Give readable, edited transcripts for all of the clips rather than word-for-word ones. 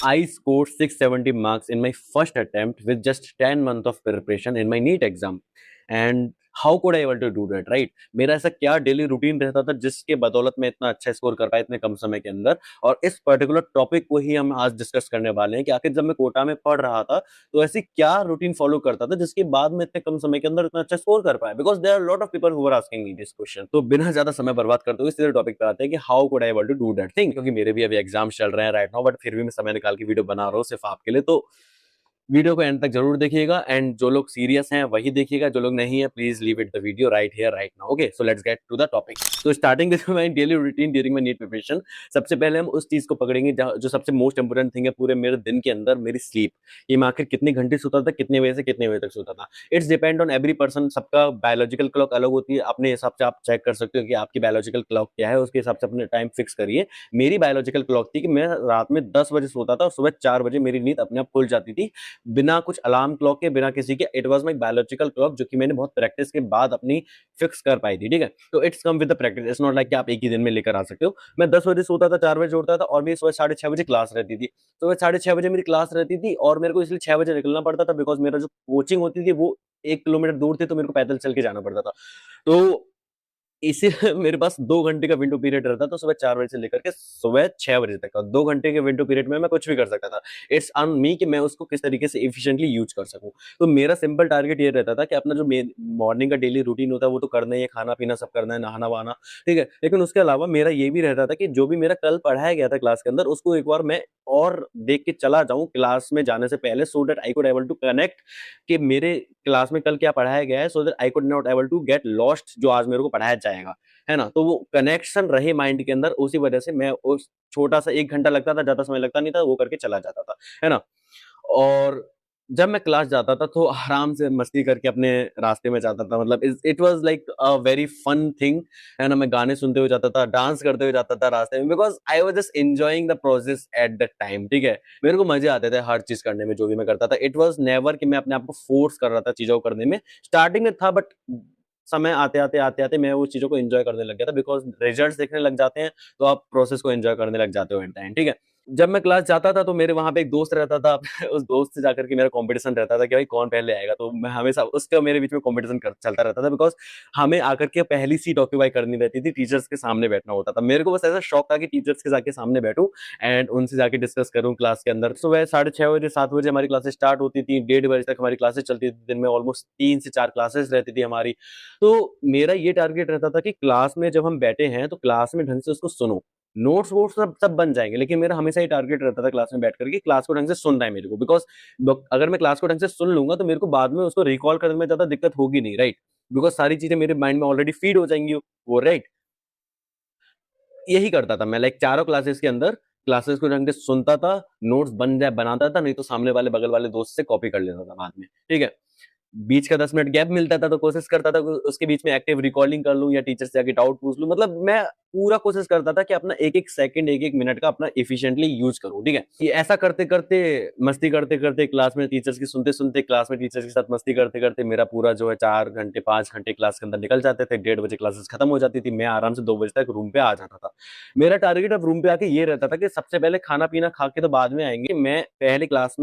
I scored 670 marks in my first attempt with just 10 months of preparation in my NEET exam. And how could I able to do that, right? मेरा ऐसा क्या daily routine रहता था जिसके बदौलत मैं इतना अच्छा स्कोर कर पाया इतने कम समय के अंदर। और इस पर्टिकुलर टॉपिक को ही हम आज डिस्कस करने वाले हैं कि आखिर जब मैं कोटा में पढ़ रहा था तो ऐसी क्या रूटीन फॉलो करता था जिसके बाद में इतने कम समय के अंदर इतना अच्छा स्कोर कर पाया। Because there are lot of people who are asking me this question. तो बिना ज्यादा समय बर्बाद करते हुए सीधे टॉपिक पे आते हैं कि how could I able to do that thing. क्योंकि मेरे भी अभी एग्जाम चल रहे हैं राइट नाउ, बट फिर भी मैं समय निकाल के वीडियो बना रहा हूँ सिर्फ आपके लिए। तो वीडियो को एंड तक जरूर देखिएगा एंड जो लोग सीरियस हैं वही देखिएगा, जो लोग नहीं है please leave it the video right here right now. Okay, so let's get to the topic. तो starting with my daily routine during my NEET preparation. सबसे पहले हम उस चीज को पकड़ेंगे जो सबसे मोस्ट इंपोर्टेंट थिंग है पूरे मेरे दिन के अंदर, मेरी स्लीप। ये मैं आखिर कितने घंटे सोता था, कितने बजे से कितने बजे तक सोता था। It's depend on every person. सबका बायोलॉजिकल क्लॉक अलग होती है, अपने हिसाब से आप चेक कर सकते हो कि आपकी बायोलॉजिकल क्लॉक क्या है, उसके हिसाब से अपने टाइम फिक्स करिए। मेरी बायोलॉजिकल क्लॉक थी कि मैं रात में 10 बजे सोता था और सुबह 4 बजे मेरी नींद अपने आप खुल जाती थी, बिना कुछ अलार्म क्लॉक के, बिना किसी के। It was my biological clock जो कि मैंने बहुत प्रैक्टिस के बाद अपनी फिक्स कर पाई थी। ठीक है, तो it's come with the practice. It's not like कि आप एक ही दिन में लेकर आ सकते हो। मैं 10 बजे सोता था, 4 बजे उठता था और मेरी सुबह 6:30 बजे क्लास रहती थी। सुबह 6:30 बजे मेरी क्लास रहती थी और मेरे को इसलिए 6 बजे निकलना पड़ता था बिकॉज मेरा जो कोचिंग होती थी वो 1 किलोमीटर दूर थी, तो मेरे को पैदल चल के जाना पड़ता था। तो इसी मेरे पास 2 घंटे का विंडो पीरियड रहता था सुबह 4 बजे से लेकर के सुबह 6 बजे तक का। 2 घंटे के विंडो पीरियड में मैं कुछ भी कर सकता था। इट्स ऑन मी कि मैं उसको किस तरीके से एफिशिएंटली यूज़ कर सकूँ। तो मेरा सिंपल टारगेट ये रहता था कि अपना जो मॉर्निंग का डेली रूटीन होता है वो तो करना ही है, खाना-पीना सब करना है, नहाना-वहाना, ठीक है? लेकिन उसके अलावा मेरा ये भी रहता था कि जो भी मेरा कल पढ़ाया गया था क्लास के अंदर उसको एक बार मैं और देख के चला जाऊँ क्लास में जाने से पहले, so that I could able to connect कि मेरे क्लास में कल क्या पढ़ाया गया है, so that I could not able to get lost जो आज मेरे को पढ़ाया जाएगा। है ना? तो वो कनेक्शन रहे माइंड के अंदर, उसी वजह से मैं उस छोटा-सा 1 घंटा लगता था, ज़्यादा समय लगता नहीं था, वो करके चला जाता था। है ना? और जब मैं क्लास जाता था तो आराम से मस्ती करके अपने रास्ते में जाता था। मतलब it was like a very fun thing. है ना? मैं गाने सुनते हुए जाता था, डांस करते हुए जाता था रास्ते में, because I was just enjoying the process at that time. ठीक है? मेरे को मज़े आते थे हर चीज़ करने में, जो भी मैं करता था। इट वाज़ नेवर कि मैं अपने आप को फ़ोर्स कर रहा था चीज़ों को करने में। स्टार्टिंग में था, बट समय आते-आते मैं वो चीज़ों को एन्जॉय करने लग गया था, बिकॉज़ रिजल्ट्स देखने लग जाते हैं, तो आप प्रोसेस को एन्जॉय करने लग जाते हो एट द एंड। ठीक है? जब मैं क्लास जाता था तो मेरे वहाँ पे एक दोस्त रहता था। उस दोस्त से जाकर के मेरा कॉम्पिटिशन रहता था कि भाई कौन पहले आएगा। तो मैं हमेशा उसका मेरे बीच में कॉम्पिटिशन चलता रहता था, बिकॉज हमें आकर के पहली सीट ऑक्यूपाई करनी रहती थी, टीचर्स के सामने बैठना होता था। मेरे को बस ऐसा शौक था कि टीचर्स के जाके सामने बैठूं एंड उनसे जाके डिस्कस करूं क्लास के अंदर। सुबह 6:30 बजे 7 बजे हमारी क्लासेस स्टार्ट होती थी, 1:30 बजे तक हमारी क्लासेस चलती थी। दिन में ऑलमोस्ट 3 से 4 क्लासेस रहती थी हमारी। तो मेरा ये टारगेट रहता था कि क्लास में जब हम बैठे हैं तो क्लास में ढंग से उसको सुनो। नोट्स वोट्स सब सब बन जाएँगे, लेकिन मेरा हमेशा ये टारगेट रहता था क्लास में बैठ कर के क्लास को ढंग से सुनना है मेरे को, बिकॉज़ अगर मैं क्लास को ढंग से सुन लूँगा तो मेरे को बाद में उसको रिकॉल करने में ज़्यादा दिक्कत होगी नहीं, राइट? बिकॉज़ सारी चीज़ें मेरे माइंड में ऑलरेडी फीड हो जाएँगी वो, राइट? यही करता था मैं, लाइक चारों क्लासेस के अंदर क्लासेस को ढंग से सुनता था, नोट्स बन जाए बनाता था, नहीं तो सामने वाले बगल वाले दोस्त से कॉपी कर लेता था बाद में, ठीक है? बीच का 10 मिनट गैप मिलता था तो कोशिश करता था कि उसके बीच में एक्टिव रिकॉर्डिंग कर लूँ या टीचर से जाके डाउट पूछ लूँ। मतलब मैं पूरा कोशिश करता था कि अपना एक-एक सेकंड, एक-एक मिनट का अपना एफिशिएंटली यूज़ करूँ, ठीक है? ये ऐसा करते-करते, मस्ती करते-करते, क्लास में टीचर्स की सुनते-सुनते, क्लास में टीचर्स के साथ मस्ती करते-करते मेरा पूरा जो है 4 घंटे, 5 घंटे क्लास के अंदर निकल जाते थे। 1:30 बजे क्लासेस खत्म हो जाती थी। मैं आराम से 2 बजे तक रूम पे आ जाता था। मेरा टारगेट अब रूम पे आके ये रहता था कि सबसे पहले खाना-पीना खा के तो बाद में आएँगे। मैं पहले क्लास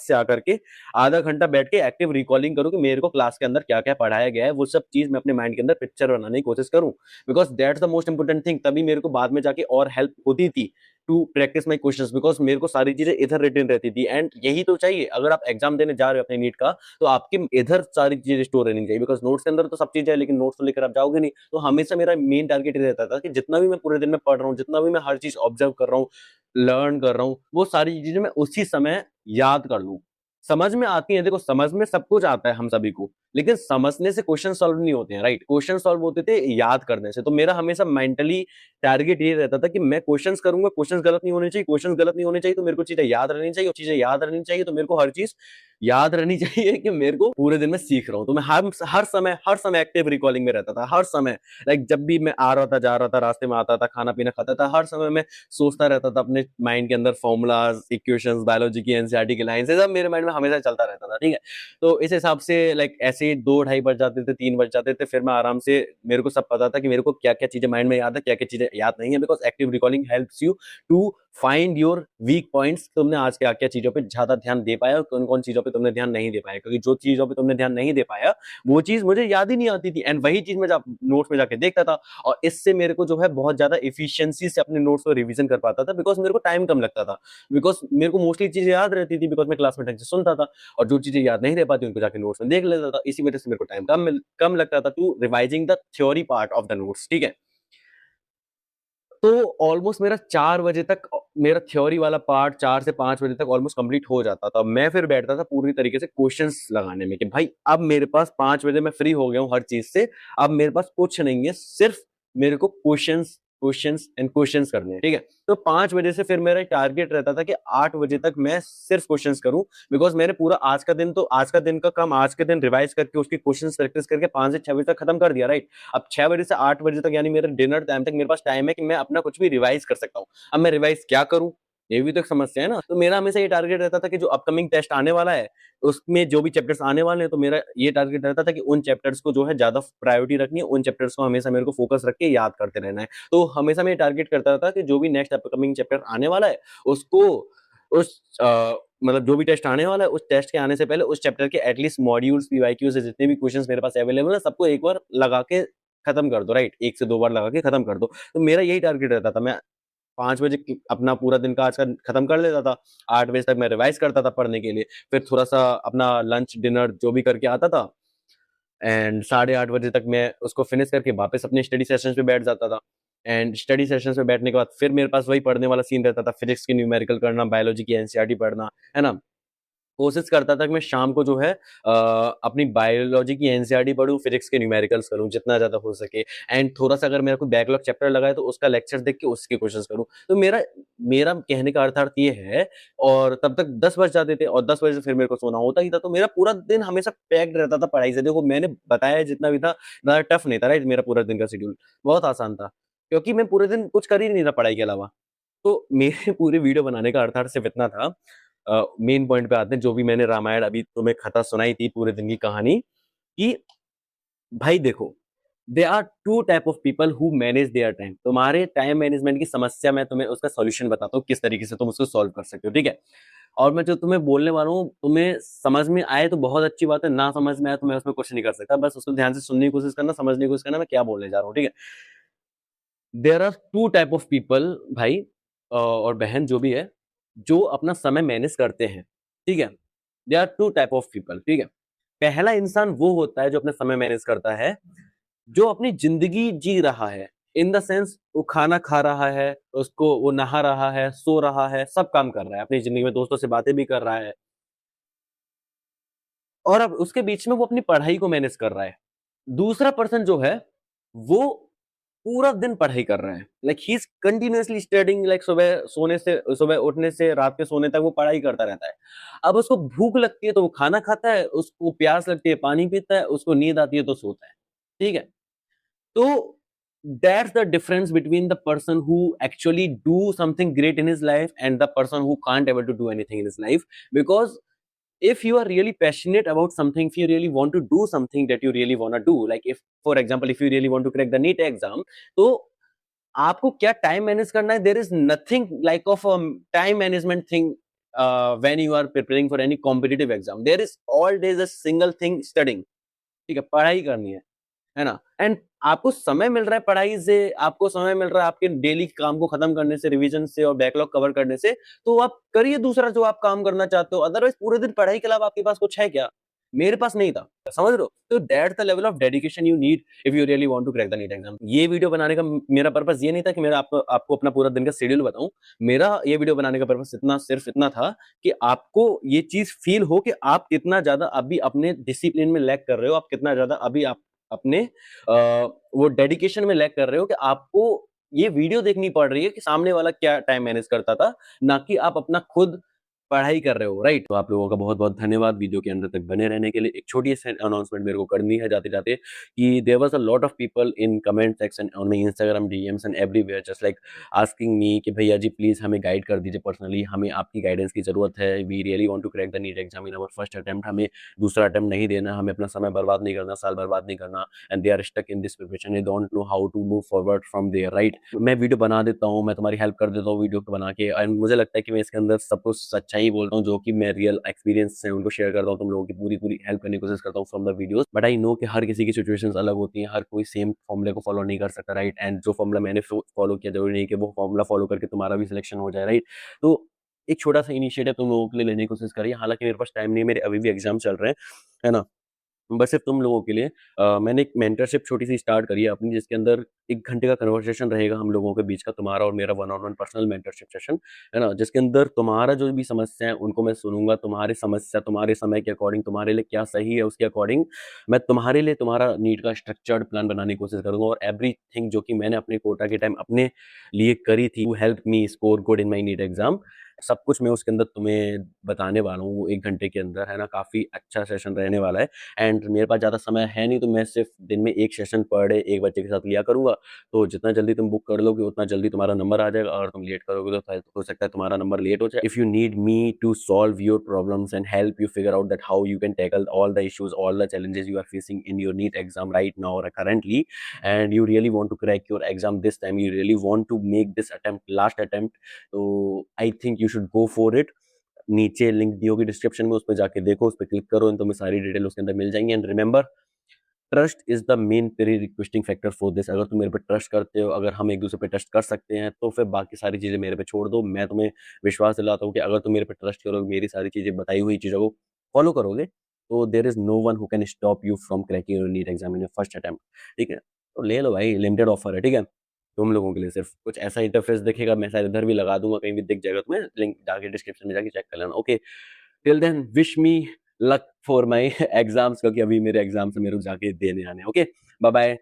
से आकर के आधा घंटा बैठ के एक्टिव रिकॉलिंग करूँ कि मेरे को क्लास के अंदर क्या-क्या पढ़ाया गया है, वो सब चीज़ मैं अपने माइंड के अंदर पिक्चर बनाने की कोशिश करूँ। Because that's the most important thing. तभी मेरे को बाद में जाके और हेल्प होती थी to practise my questions, because मेरे को सारी चीज़ें इधर रिटन रहती थी एंड यही तो चाहिए। अगर आप एग्ज़ाम देने जा रहे हो अपने नीट का, तो आपके इधर सारी चीज़ें स्टोर रहनी चाहिए, बिकॉज़ नोट्स के अंदर तो सब चीज़ें है, लेकिन नोट्स तो लेकर आप जाओगे नहीं। तो हमेशा मेरा मेन टारगेट ये रहता था कि जितना भी मैं पूरे दिन में पढ़ रहा हूँ, जितना भी मैं हर चीज़ ऑब्ज़र्व कर रहा हूँ, लर्न कर रहा हूँ, वो सारी चीज़ें मैं उसी समय याद कर लूँ। समझ में आती हैं, देखो समझ में सब कुछ आता है हम सभी को, लेकिन समझने से क्वेश्चन सॉल्व नहीं होते हैं, राइट? क्वेश्चन सॉल्व होते थे याद करने से। तो मेरा हमेशा मेंटली टारगेट ये रहता था कि मैं क्वेश्चंस करूँगा, क्वेश्चंस गलत नहीं होने चाहिए, क्वेश्चंस गलत नहीं होने चाहिए तो मेरे को चीज़ें याद रहनी चाहिए, और चीज़ें याद रहनी चाहिए तो मेरे को हर चीज़ याद रहनी चाहिए कि मेरे को पूरे दिन में सीख रहा हूँ। तो मैं हर समय एक्टिव रिकॉलिंग में रहता था, हर समय। लाइक जब भी मैं आ रहा था, जा रहा था, रास्ते में आता था, खाना-पीना खाता था, हर समय मैं सोचता रहता था अपने माइंड के अंदर फ़ॉर्मूलाज़, इक्वेशंस, बायोलॉजी की एनसीईआरटी की लाइन्स, ये सब मेरे माइंड में हमेशा चलता रहता था, ठीक है? तो इस हिसाब से लाइक ऐसे ही 2 ढाई बज जाते थे, 3 बज जाते थे, फिर मैं आराम से मेरे को सब पता था कि मेरे को क्या-क्या चीज़ें माइंड में याद है, क्या-क्या चीज़ें याद नहीं है because active recalling helps you to find your weak points. तुमने आज क्या-क्या चीज़ों पे ज़्यादा ध्यान दे पाया और कौन-कौन चीज़ों पे तुमने ध्यान नहीं दे पाया। क्योंकि जो चीज़ों पे तुमने ध्यान नहीं दे पाया, वो चीज़ मुझे याद ही नहीं आती थी एंड वही चीज़ मैं जब नोट्स में जाके देखता था और इससे मेरे को जो है बहुत ज़्यादा एफिशिएंसी से अपने नोट्स को रिवीजन कर पाता था बिकॉज़ मेरे को टाइम कम लगता था। बिकॉज़ मेरे को मोस्टली चीज़ें याद रहती थी बिकॉज़ मैं क्लास में ढंग से सुनता था और जो चीज़ें याद नहीं रह पाती उनको जाके नोट्स में देख लेता था। इसी वजह से मेरे को टाइम कम लगता था to revising the theory part of the notes, ठीक है? तो ऑलमोस्ट मेरा 4 बजे तक मेरा थ्योरी वाला पार्ट 4 से 5 बजे तक ऑलमोस्ट कंप्लीट हो जाता था। मैं फिर बैठता था पूरी तरीके से क्वेश्चंस लगाने में कि भाई अब मेरे पास 5 बजे मैं फ्री हो गया हूँ हर चीज़ से, अब मेरे पास कुछ नहीं है, सिर्फ मेरे को क्वेश्चंस, क्वेश्चंस एंड क्वेश्चंस करने हैं, ठीक है? तो 5 बजे से फिर मेरा टारगेट रहता था कि 8 बजे तक मैं सिर्फ क्वेश्चंस करूँ बिकॉज़ मैंने पूरा आज का दिन का काम आज के दिन रिवाइज़ करके उसकी क्वेश्चंस प्रैक्टिस करके 5 से 6 बजे तक खत्म कर दिया, राइट? अब 6 बजे से 8 बजे तक यानी मेरे डिनर टाइम तक मेरे पास टाइम है कि मैं अपना कुछ भी रिवाइज़ कर सकता हूँ। अब मैं रिवाइज़ क्या करूँ? ये भी तो एक समस्या है ना। तो मेरा हमेशा ये टारगेट रहता था कि जो अपकमिंग टेस्ट आने वाला है, उसमें जो भी चैप्टर्स आने वाले हैं, तो मेरा ये टारगेट रहता था कि उन चैप्टर्स को जो है ज़्यादा प्रायोरिटी रखनी है, उन चैप्टर्स को हमेशा मेरे को फ़ोकस रख के याद करते रहना है। तो हमेशा मैं ये टारगेट करता था कि जो भी नेक्स्ट अपकमिंग चैप्टर आने वाला है, उसको उस मतलब जो भी टेस्ट आने वाला है, उस टेस्ट के आने से पहले उस चैप्टर के एटलीस्ट मॉड्यूल्स, पीवाईक्यूज़ से जितने भी क्वेश्चंस मेरे पास अवेलेबल है, सबको एक बार लगा के खत्म कर दो, राइट? 1 से 2 बार लगा के खत्म कर दो। तो मेरा यही टारगेट रहता था। मैं 5 बजे की अपना पूरा दिन का आज का खत्म कर लेता था। 8 बजे तक मैं रिवाइज़ करता था पढ़ने के लिए। फिर थोड़ा-सा अपना लंच, डिनर जो भी करके आता था एंड साढ़े 8 बजे तक मैं उसको फिनिश करके वापस अपने स्टडी सेशंस पे बैठ जाता था। एंड स्टडी सेशंस में बैठने के बाद फिर मेरे पास वही पढ़ने वाला सीन रहता था, फिजिक्स की न्यूमेरिकल करना, बायोलॉजी की एनसीईआरटी पढ़ना, है ना? कोशिश करता था कि मैं शाम को जो है अपनी बायोलॉजी की एनसीईआरटी पढूँ, फिजिक्स के न्यूमेरिकल्स करूँ जितना ज़्यादा हो सके एंड थोड़ा-सा अगर मेरा कोई बैकलॉग चैप्टर लगा है तो उसका लेक्चर देख के उसके क्वेश्चंस करूँ। तो मेरा मेरा कहने का अर्थात ये है और तब तक 10 बज जाते थे और 10 बजे से फिर मेरे को सोना होता ही था, तो मेरा पूरा दिन हमेशा पैक्ड रहता था पढ़ाई से। देखो मैंने बताया जितना भी था, ज़्यादा टफ नहीं था राइट मेरा पूरा दिन का शेड्यूल, बहुत आसान था। क्योंकि मैं पूरे दिन कुछ कर ही नहीं रहा पढ़ाई के अलावा। तो मेरे पूरे वीडियो बनाने का अर्थात सिर्फ इतना था मेन पॉइंट पे आते हैं, जो भी मैंने रामायण अभी तुम्हें कथा सुनाई थी पूरे दिन की कहानी, कि भाई देखो, there are 2 type of people who manage their time. तुम्हारे टाइम मैनेजमेंट की समस्या मैं तुम्हें उसका सॉल्यूशन बताता हूँ, किस तरीके से तुम उसको सॉल्व कर सकते हो, ठीक है? और मैं जो तुम्हें बोलने वाला हूँ, तुम्हें समझ में आए तो बहुत अच्छी बात है, ना समझ में आए तो मैं उसमें कुछ नहीं कर सकता। बस उसको ध्यान से सुनने की कोशिश करना, समझने की कोशिश करना, मैं क्या बोलने जा रहा हूँ, ठीक है? There are 2 type of people भाई और बहन जो भी है, जो अपना समय मैनेज करते हैं, ठीक है? There are 2 type of people, ठीक है? पहला इंसान वो होता है जो अपना समय मैनेज करता है, जो अपनी ज़िंदगी जी रहा है। इन द सेंस वो खाना खा रहा है, उसको वो नहा रहा है, सो रहा है, सब काम कर रहा है। अपनी ज़िंदगी में दोस्तों से बातें भी कर रहा है और अब उसके बीच में वो अपनी पढ़ाई को मैनेज कर रहा है। दूसरा पर्सन जो है, वो पूरा दिन पढ़ाई कर रहा है। Like he is continuously studying like सुबह उठने से रात के सोने तक वो पढ़ाई करता रहता है। अब उसको भूख लगती है तो वो खाना खाता है, उसको प्यास लगती है पानी पीता है, उसको नींद आती है तो सोता है। ठीक है? तो that's the difference between the person who actually do something great in his life and the person who can't able to do anything in his life because if you are really passionate about something, if you really want to do something that you really want to do, like if for example if you really want to crack the NEET exam, तो आपको क्या time manage करना है, there is nothing like of time management thing when you are preparing for any competitive exam, there is all days a single thing, studying. ठीक है, पढ़ाई करनी है ना? एंड आपको समय मिल रहा है पढ़ाई से, आपको समय मिल रहा है आपके डेली काम को खत्म करने से, रिवीजन से और बैकलॉग कवर करने से, तो आप करिए दूसरा जो आप काम करना चाहते हो। अदरवाइज पूरे दिन पढ़ाई के अलावा आपके पास कुछ है क्या? मेरे पास नहीं था, समझ रहे हो? तो that's the level of dedication you need if you really want to crack the NEET exam. ये वीडियो बनाने का मेरा पर्पस ये नहीं था कि मेरा आपको अपना पूरा दिन का शेड्यूल बताऊं। मेरा ये वीडियो बनाने का पर्पस सिर्फ इतना था कि आपको ये चीज फील हो कि आप कितना ज्यादा अभी अपने डिसिप्लिन में लैग कर रहे हो, आप कितना ज्यादा अभी आप अपने वो डेडिकेशन में लैग कर रहे हो कि आपको ये वीडियो देखनी पड़ रही है कि सामने वाला क्या टाइम मैनेज करता था, ना कि आप अपना खुद पढ़ाई कर रहे हो, राइट? तो आप लोगों का बहुत-बहुत धन्यवाद वीडियो के अंत तक बने रहने के लिए। एक छोटी-सी अनाउंसमेंट मेरे को करनी है जाते-जाते कि there was a lot of people in comment section on my Instagram DMs and everywhere just like asking me कि भैया जी प्लीज़ हमें गाइड कर दीजिए पर्सनली, हमें आपकी गाइडेंस की ज़रूरत है। We really want to crack the NEET exam in our first attempt, हमें दूसरा अटेम्प्ट नहीं देना, हमें अपना समय बर्बाद नहीं करना, साल बर्बाद नहीं करना and they are stuck in this preparation, they don't know how to move forward from there, right? मैं वीडियो बना देता हूँ, मैं तुम्हारी हेल्प कर देता हूँ वीडियो को बना के एंड मुझे लगता है कि मैं इसके अंदर सब कुछ सच्चाई ही बोलता हूँ, जो कि मैं रियल एक्सपीरियंस है उनको शेयर करता हूँ, तुम लोगों की पूरी-पूरी हेल्प करने की कोशिश करता हूँ from the videos. But I know कि हर किसी की सिचुएशंस अलग होती हैं, हर कोई सेम फॉर्मूले को फॉलो नहीं कर सकता, राइट? एंड जो फॉर्मूला मैंने फॉलो किया, ज़रूरी नहीं कि वो फॉर्मूला फॉलो करके तुम्हारा भी सिलेक्शन हो जाए, राइट? तो एक छोटा-सा इनिशिएटिव तुम लोगों के लिए लेने की कोशिश करिए, हालाँकि मेरे पास टाइम नहीं है, मेरे अभी भी एग्ज़ाम चल रहे हैं, है ना? बस सिर्फ तुम लोगों के लिए मैंने एक मेंटरशिप छोटी-सी स्टार्ट करी है अपनी, जिसके अंदर 1 घंटे का कन्वर्सेशन रहेगा हम लोगों के बीच का, तुम्हारा और मेरा one on one personal mentorship session, है ना? जिसके अंदर तुम्हारा जो भी समस्या है, उनको मैं सुनूँगा, तुम्हारी समस्या तुम्हारे समय के अकॉर्डिंग, तुम्हारे लिए क्या सही है, उसके अकॉर्डिंग मैं तुम्हारे लिए तुम्हारा नीट का स्ट्रक्चर्ड प्लान बनाने की कोशिश करूँगा और एवरीथिंग जो कि मैंने अपने कोटा के टाइम अपने लिए करी थी, to help me score good in my NEET exam, सब कुछ मैं उसके अंदर तुम्हें बताने वाला हूँ 1 घंटे के अंदर, है ना? काफ़ी अच्छा सेशन रहने वाला है। एंड मेरे पास ज़्यादा समय है नहीं, तो मैं सिर्फ़ दिन में 1 सेशन पर डे एक बच्चे के साथ लिया करूँगा। तो जितना जल्दी तुम बुक कर लोगे, उतना जल्दी तुम्हारा नंबर आ जाएगा, अगर तुम लेट करोगे तो शायद हो सकता है तुम्हारा नंबर लेट हो जाए। If you need me to solve your problems and help you figure out that how you can tackle all the issues, all the challenges you are facing in your NEET exam right now और currently, and you really want to crack your exam this time, you really want to make this attempt last attempt, तो I think you should go for it। नीचे link दी होगी description में, उसपे जाके देखो, उस पे क्लिक करो, तुम्हें सारी डिटेल उसके अंदर मिल जाएँगी and remember trust is the main pre requesting factor for this. अगर तुम मेरे पे ट्रस्ट करते हो, अगर हम एक-दूसरे पे ट्रस्ट कर सकते हैं, तो फिर बाकी सारी चीज़ें मेरे पे छोड़ दो। मैं तुम्हें विश्वास दिलाता हूँ कि अगर तुम मेरे पे ट्रस्ट करोगे, मेरी सारी चीज़ें बताई हुई चीज़ों को फॉलो करोगे, तो there is no one who can stop you from cracking your NEET exam in your first attempt, ठीक है? तो ले लो भाई, लिमिटेड ऑफर है, ठीक है? तुम लोगों के लिए सिर्फ कुछ ऐसा इंटरफ़ेस दिखेगा, मैं शायद इधर भी लगा दूँगा, कहीं भी दिख जाएगा तुम्हें, लिंक जाके डिस्क्रिप्शन में जाके चेक कर लेना, okay? Till then wish me luck for my exams क्योंकि अभी मेरे एग्ज़ाम्स हैं, मेरे को जाके देने आने हैं, ओके? Bye bye.